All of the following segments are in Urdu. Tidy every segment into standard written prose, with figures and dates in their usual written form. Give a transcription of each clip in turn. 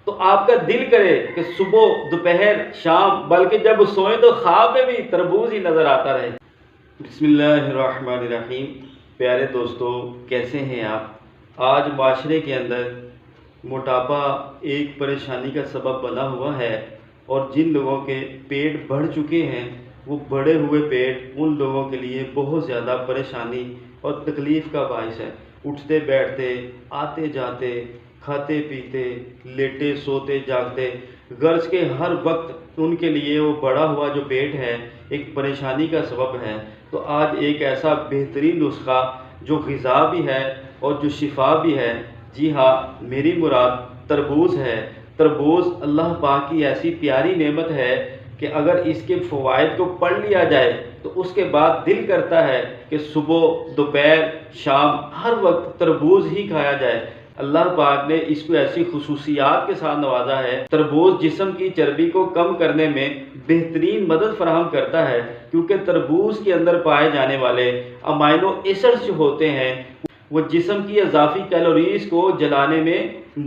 تو آپ کا دل کرے کہ صبح دوپہر شام بلکہ جب سوئیں تو خواب میں بھی تربوز ہی نظر آتا رہے۔ بسم اللہ الرحمن الرحیم۔ پیارے دوستو، کیسے ہیں آپ؟ آج معاشرے کے اندر موٹاپا ایک پریشانی کا سبب بنا ہوا ہے، اور جن لوگوں کے پیٹ بڑھ چکے ہیں وہ بڑھے ہوئے پیٹ ان لوگوں کے لیے بہت زیادہ پریشانی اور تکلیف کا باعث ہے۔ اٹھتے بیٹھتے، آتے جاتے، کھاتے پیتے، لیٹے سوتے جاگتے، غرض کے ہر وقت ان کے لیے وہ بڑا ہوا جو پیٹ ہے ایک پریشانی کا سبب ہے۔ تو آج ایک ایسا بہترین نسخہ جو غذا بھی ہے اور جو شفا بھی ہے، جی ہاں، میری مراد تربوز ہے۔ تربوز اللہ پاک کی ایسی پیاری نعمت ہے کہ اگر اس کے فوائد کو پڑھ لیا جائے تو اس کے بعد دل کرتا ہے کہ صبح دوپہر شام ہر وقت تربوز ہی کھایا جائے۔ اللہ پاک نے اس کو ایسی خصوصیات کے ساتھ نوازا ہے۔ تربوز جسم کی چربی کو کم کرنے میں بہترین مدد فراہم کرتا ہے، کیونکہ تربوز کے اندر پائے جانے والے امائنو ایسڈز جو ہوتے ہیں وہ جسم کی اضافی کیلوریز کو جلانے میں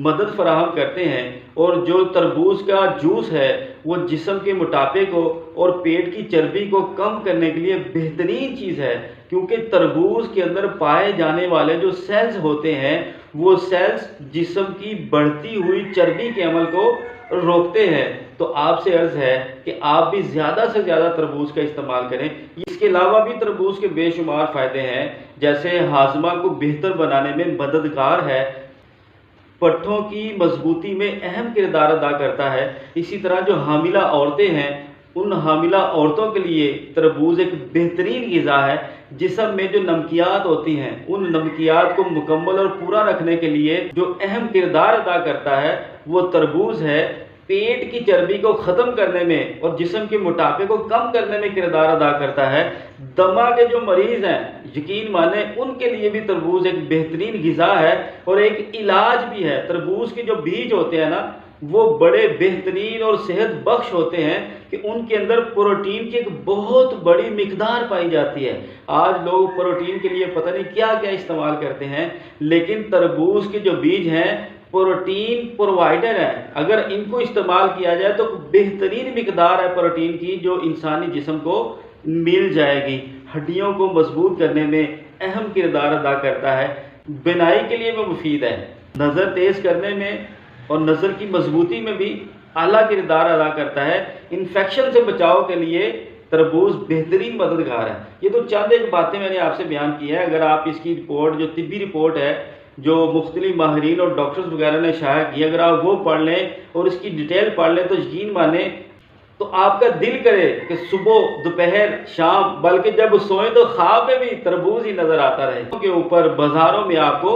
مدد فراہم کرتے ہیں، اور جو تربوز کا جوس ہے وہ جسم کے موٹاپے کو اور پیٹ کی چربی کو کم کرنے کے لیے بہترین چیز ہے، کیونکہ تربوز کے اندر پائے جانے والے جو سیلز ہوتے ہیں وہ سیلز جسم کی بڑھتی ہوئی چربی کے عمل کو روکتے ہیں۔ تو آپ سے عرض ہے کہ آپ بھی زیادہ سے زیادہ تربوز کا استعمال کریں۔ اس کے علاوہ بھی تربوز کے بے شمار فائدے ہیں، جیسے ہاضمہ کو بہتر بنانے میں مددگار ہے، پٹھوں کی مضبوطی میں اہم کردار ادا کرتا ہے۔ اسی طرح جو حاملہ عورتیں ہیں ان حاملہ عورتوں کے لیے تربوز ایک بہترین غذا ہے۔ جسم میں جو نمکیات ہوتی ہیں ان نمکیات کو مکمل اور پورا رکھنے کے لیے جو اہم کردار ادا کرتا ہے وہ تربوز ہے۔ پیٹ کی چربی کو ختم کرنے میں اور جسم کے موٹاپے کو کم کرنے میں کردار ادا کرتا ہے۔ دمہ کے جو مریض ہیں یقین مانیں ان کے لیے بھی تربوز ایک بہترین غذا ہے اور ایک علاج بھی ہے۔ تربوز کے جو بیج ہوتے ہیں نا وہ بڑے بہترین اور صحت بخش ہوتے ہیں کہ ان کے اندر پروٹین کی ایک بہت بڑی مقدار پائی جاتی ہے۔ آج لوگ پروٹین کے لیے پتہ نہیں کیا کیا استعمال کرتے ہیں، لیکن تربوز کے جو بیج ہیں پروٹین پرووائڈر ہے۔ اگر ان کو استعمال کیا جائے تو بہترین مقدار ہے پروٹین کی جو انسانی جسم کو مل جائے گی۔ ہڈیوں کو مضبوط کرنے میں اہم کردار ادا کرتا ہے، بینائی کے لیے بھی مفید ہے، نظر تیز کرنے میں اور نظر کی مضبوطی میں بھی اعلیٰ کردار ادا کرتا ہے۔ انفیکشن سے بچاؤ کے لیے تربوز بہترین مددگار ہے۔ یہ تو چند ایک باتیں میں نے آپ سے بیان کی ہے۔ اگر آپ اس کی رپورٹ جو طبی رپورٹ ہے جو مختلف ماہرین اور ڈاکٹرز وغیرہ نے شائع کی، اگر آپ وہ پڑھ لیں اور اس کی ڈیٹیل پڑھ لیں تو یقین مانیں تو آپ کا دل کرے کہ صبح دوپہر شام بلکہ جب سوئیں تو خواب میں بھی تربوز ہی نظر آتا رہے۔ کے اوپر بازاروں میں آپ کو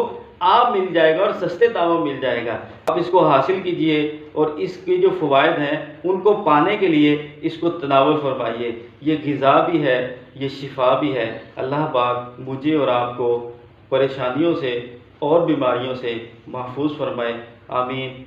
آم مل جائے گا اور سستے داموں مل جائے گا۔ آپ اس کو حاصل کیجئے اور اس کے جو فوائد ہیں ان کو پانے کے لیے اس کو تناول فرمائیے۔ یہ غذا بھی ہے، یہ شفا بھی ہے۔ اللہ پاک مجھے اور آپ کو پریشانیوں سے اور بیماریوں سے محفوظ فرمائے، آمین۔